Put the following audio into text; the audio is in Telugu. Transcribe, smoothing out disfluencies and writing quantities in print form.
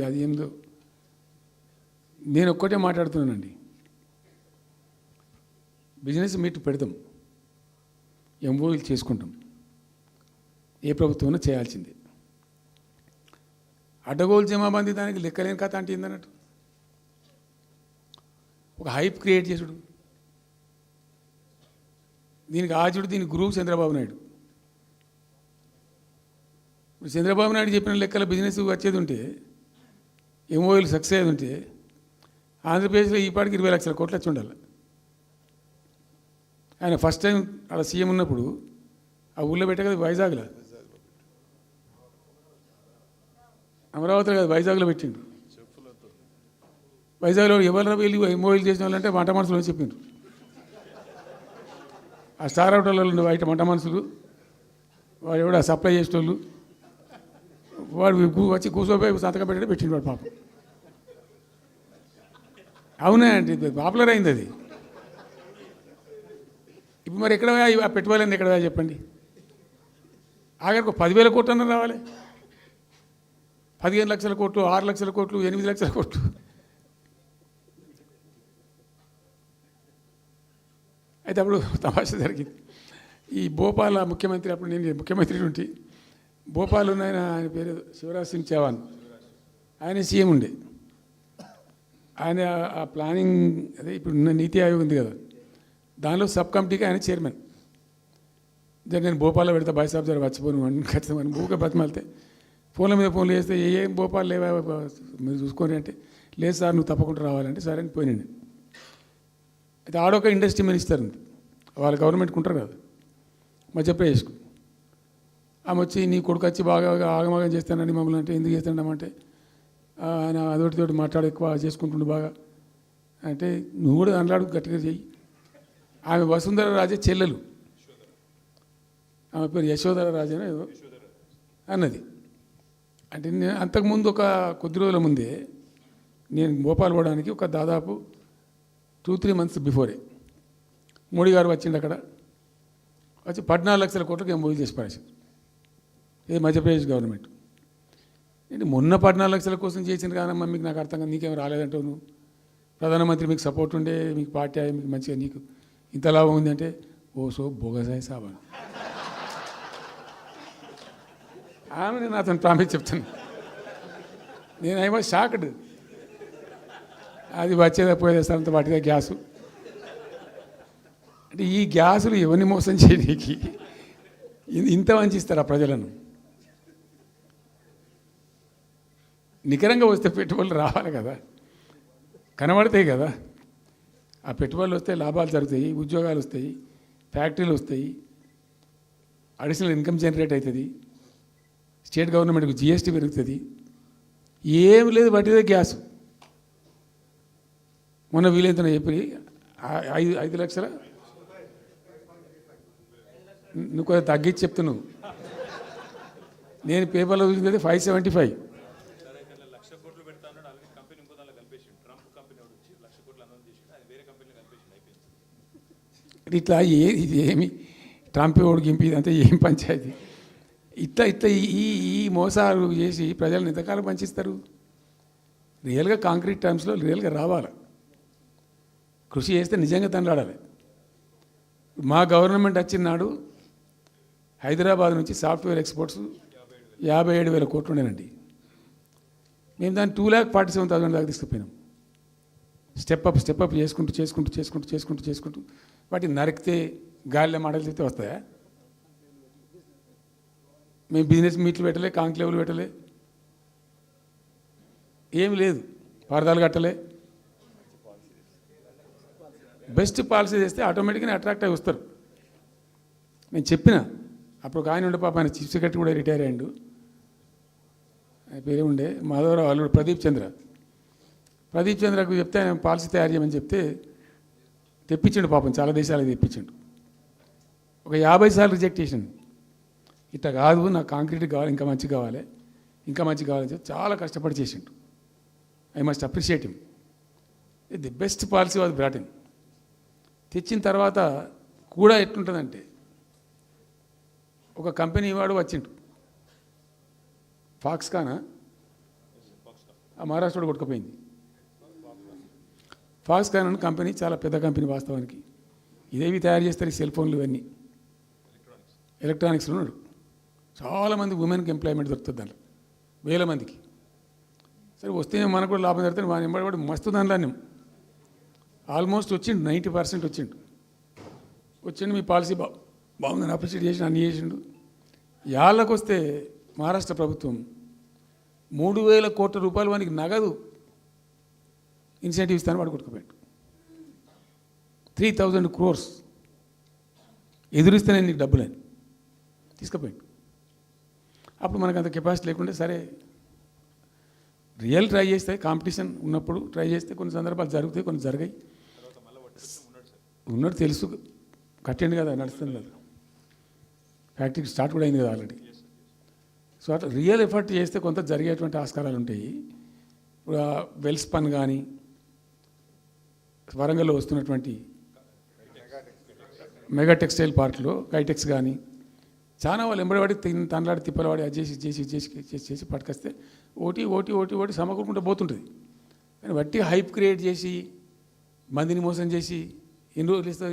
అది ఏందో నేను ఒక్కటే మాట్లాడుతున్నానండి. బిజినెస్ మీట్ పెడతాం, ఎంఓయూలు చేసుకుంటాం, ఏ ప్రభుత్వం చేయాల్సిందే. అడ్డగోలు జమాబందీ దానికి లెక్కలేని కథ అంటే ఏందన్నట్టు ఒక హైప్ క్రియేట్ చేసుడు. దీనికి ఆజుడు, దీనికి గురువు చంద్రబాబు నాయుడు. ఇప్పుడు చంద్రబాబు నాయుడు చెప్పిన లెక్కల బిజినెస్ వచ్చేది ఉంటే, ఎంఓయూలు సక్సెస్ అయ్యేది ఉంటే ఆంధ్రప్రదేశ్లో ఈ పాటికి 20 లక్షల కోట్లు వచ్చి ఉండాలి. ఆయన ఫస్ట్ టైం అలా సీఎం ఉన్నప్పుడు ఆ ఊళ్ళో పెట్టే కదా, వైజాగ్లో, అమరావతిలో కదా, వైజాగ్లో పెట్టిండు. వైజాగ్లో ఎవరు వెళ్ళి ఎంఓయూలు చేసిన వాళ్ళంటే వంట మనుషులు అని చెప్పిండ్రు. ఆ స్టార్ హోటల్లో బయట వంట మనుషులు, వాడు ఎవడ సప్లై చేసేటోళ్ళు, వాడు వచ్చి కూర్చోపోయి సంతకం పెట్టిండు వాడు పాపం. అవునా అండి, పాపులర్ అయింది అది. ఇప్పుడు మరి ఎక్కడ ఆ పెట్టుబడులు ఎక్కడ చెప్పండి. ఆఖరికి 10,000 కోట్లు అన్న రావాలి, 15 లక్షల కోట్లు, 6 లక్షల కోట్లు, 8 లక్షల కోట్లు. అయితే అప్పుడు తమాషా జరిగింది. ఈ భోపాల్ ముఖ్యమంత్రి, అప్పుడు నేను ముఖ్యమంత్రి ఉంటే, భోపాల్ ఆయన పేరు శివరాజ్ సింగ్ చౌహాన్, ఆయన సీఎం ఉండే. ఆయన ఆ ప్లానింగ్, అదే ఇప్పుడు నీతి ఆయోగ్ ఉంది కదా, దానిలో సబ్ కమిటీకి ఆయన చైర్మన్. నేను భోపాల్లో పెడతా బాయ్ సాబ్ జర వచ్చిపోను అని ఖచ్చితంగా ఊరికే బతిమాలితే, ఫోన్ల మీద ఫోన్లు చేస్తే ఏం భోపాల్ లేవా మీరు చూసుకొని అంటే, లేదు సార్ నువ్వు తప్పకుండా రావాలంటే సరే అని పోయినండి. అయితే ఆడొక ఇండస్ట్రీ మినిస్టర్ ఉంది, వాళ్ళ గవర్నమెంట్కి ఉంటారు కదా మధ్యప్రదేశ్కు. ఆమె వచ్చి నీ కొడుకు వచ్చి బాగా ఆగమాగం చేస్తానని మమ్మల్ని అంటే, ఎందుకు చేస్తాడమంటే ఆయన అదొకటితోటి మాట్లాడి ఎక్కువ చేసుకుంటుండు బాగా అంటే, నువ్వు కూడా అన్నాడు గట్టిగా చెయ్యి. ఆమె వసుంధర రాజే చెల్లెలు, ఆమె పేరు యశోధర రాజేనా ఏదో అన్నది. అంటే నేను అంతకుముందు ఒక కొద్ది రోజుల ముందే నేను భోపాల్ పోవడానికి ఒక దాదాపు 2-3 మంత్స్ బిఫోరే మోడీ గారు వచ్చిండు. అక్కడ వచ్చి 14 లక్షల కోట్లకు ఎంఓయూ చేసి పడేసారు. ఇది మధ్యప్రదేశ్ గవర్నమెంట్. ఏంటి మొన్న 14 లక్షల కోసం చేసింది కాదమ్మా, మీకు నాకు అర్థం కాదు, నీకేం రాలేదంటావు నువ్వు. ప్రధానమంత్రి మీకు సపోర్ట్ ఉండే, మీకు పార్టీ అయ్యి మీకు మంచిగా నీకు ఇంత లాభం ఉంది అంటే, ఓ సో బోగసాయి సాబా ఆమె నేను అతను ప్రామిస్ చెప్తాను. నేను ఐ వాజ్ షాక్డ్. అది వచ్చేదా పోయేదేస్తానంత వాటిగా గ్యాసు అంటే, ఈ గ్యాసులు ఎవరిని మోసం చేయడానికి ఇంత వంచిస్తారా ప్రజలను? నికరంగా వస్తే పెట్టుబడులు రావాలి కదా, కనబడతాయి కదా. ఆ పెట్టుబడులు వస్తే లాభాలు జరుగుతాయి, ఉద్యోగాలు వస్తాయి, ఫ్యాక్టరీలు వస్తాయి, అడిషనల్ ఇన్కమ్ జనరేట్ అవుతుంది, స్టేట్ గవర్నమెంట్కి జిఎస్టీ పెరుగుతుంది. ఏం లేదు, వాటిదే గ్యాసు. మొన్న వీలైతే చెప్పి 5 లక్షల, నువ్వు కొంచెం తగ్గించి చెప్తున్నావు. నేను పేపర్లో చూసింది 575. ఇట్లా ఇది ఏమి ట్రంప్ ఓడికి గింపి ఇదంతా ఏం పంచాయతీ? ఇట్లా ఇట్లా ఈ మోసాలు చేసి ప్రజలను ఎంతకాలం పంచిస్తారు? రియల్గా కాంక్రీట్ టర్మ్స్లో రియల్గా రావాలి, కృషి చేస్తే నిజంగా తండ్రాడాలి. మా గవర్నమెంట్ వచ్చిన నాడు హైదరాబాద్ నుంచి సాఫ్ట్వేర్ ఎక్స్పోర్ట్స్ 57,000 కోట్లు ఉండేనండి. మేము దాన్ని 2,47,000 దాకా తీసుకుపోయినాం. స్టెప్ అప్ చేసుకుంటూ వాటిని నరికితే గాలిలో మాటలు చెప్తే వస్తాయా? మేము బిజినెస్ మీట్లు పెట్టలే, కాంక్లేవ్లు పెట్టలే, ఏమి లేదు, పరదాలు కట్టలే. బెస్ట్ పాలసీ చేస్తే ఆటోమేటిక్గా అట్రాక్ట్ అయి వస్తారు. నేను చెప్పిన అప్పుడు ఒక ఆయన ఉండే, పాప ఆయన చీఫ్ సెక్రటరీ కూడా రిటైర్ అయ్యిండు, ఆయన పేరే ఉండే మాధవరావు అల్లుడు ప్రదీప్ చంద్రకు చెప్తే ఆయన పాలసీ తయారు చేయమని చెప్తే తెప్పించిండు. పాపం చాలా దేశాలకు తెప్పించిండు. ఒక 50 సార్లు రిజెక్ట్ చేసిండు. ఇట్లా కాదు, నాకు కాంక్రీట్ కావాలి, ఇంకా మంచిగా కావాలని చెప్పి చాలా కష్టపడి చేసిండు. I must appreciate him. The best policy was brought in. తెచ్చిన తర్వాత కూడా ఎట్లుంటుందంటే, ఒక కంపెనీ వాడు వచ్చిండు, ఫాక్స్కానా ఆ మహారాష్ట్రలో కొట్టుకుపోయింది. ఫాక్స్కాన్ అనే కంపెనీ చాలా పెద్ద కంపెనీ వాస్తవానికి. ఇదేవి తయారు చేస్తారు ఈ సెల్ ఫోన్లు ఇవన్నీ ఎలక్ట్రానిక్స్లో ఉన్నాడు. చాలామంది ఉమెన్కి ఎంప్లాయ్మెంట్ దొరుకుతుంది దాంట్లో, వేల మందికి. సరే వస్తే మనకు కూడా లాభం జరుగుతుంది. మన ఎంబడి మస్తు దాంట్లో ఆల్మోస్ట్ వచ్చిండు, 90% వచ్చిండు. మీ పాలసీ బాగుందని అప్రిషియేట్ చేసి అన్ని చేసిండు. యాళ్ళకు వస్తే మహారాష్ట్ర ప్రభుత్వం 3,000 కోట్ల రూపాయలు వానికి నగదు ఇన్సెంటివ్ ఇస్తాను వాడు కొట్టుకుపోయాడు. 3,000 crores ఎదురిస్తేనే నీకు డబ్బులని తీసుకుపోయాడు. అప్పుడు మనకు అంత కెపాసిటీ లేకుంటే సరే రియల్ ట్రై చేస్తే, కాంపిటీషన్ ఉన్నప్పుడు ట్రై చేస్తే కొన్ని సందర్భాలు జరుగుతాయి, కొన్ని జరిగాయి. ఉన్నట్టు తెలుసు, కట్టండి కదా, నడుస్తుంది కదా, ఫ్యాక్టరీ స్టార్ట్ కూడా అయింది కదా ఆల్రెడీ. సో అట్లా రియల్ ఎఫర్ట్ చేస్తే కొంత జరిగేటువంటి ఆస్కారాలు ఉంటాయి. ఇప్పుడు వెల్స్పన్ కానీ వరంగల్లో వస్తున్నటువంటి మెగా టెక్స్టైల్ పార్క్లో కైటెక్స్ కానీ చాలా వాళ్ళు ఎంబడివాడి తనలాడి తిప్పలవాడి అది చేసి చేసి చేసి చేసి చేసి పట్టుకొస్తే ఓటీ ఓటీ ఓటీ ఓటీ సమకూరుకుంటూ పోతుంటుంది. కానీ వట్టి హైప్ క్రియేట్ చేసి మందిని మోసం చేసి ఎన్ని రోజులు ఇస్తారు.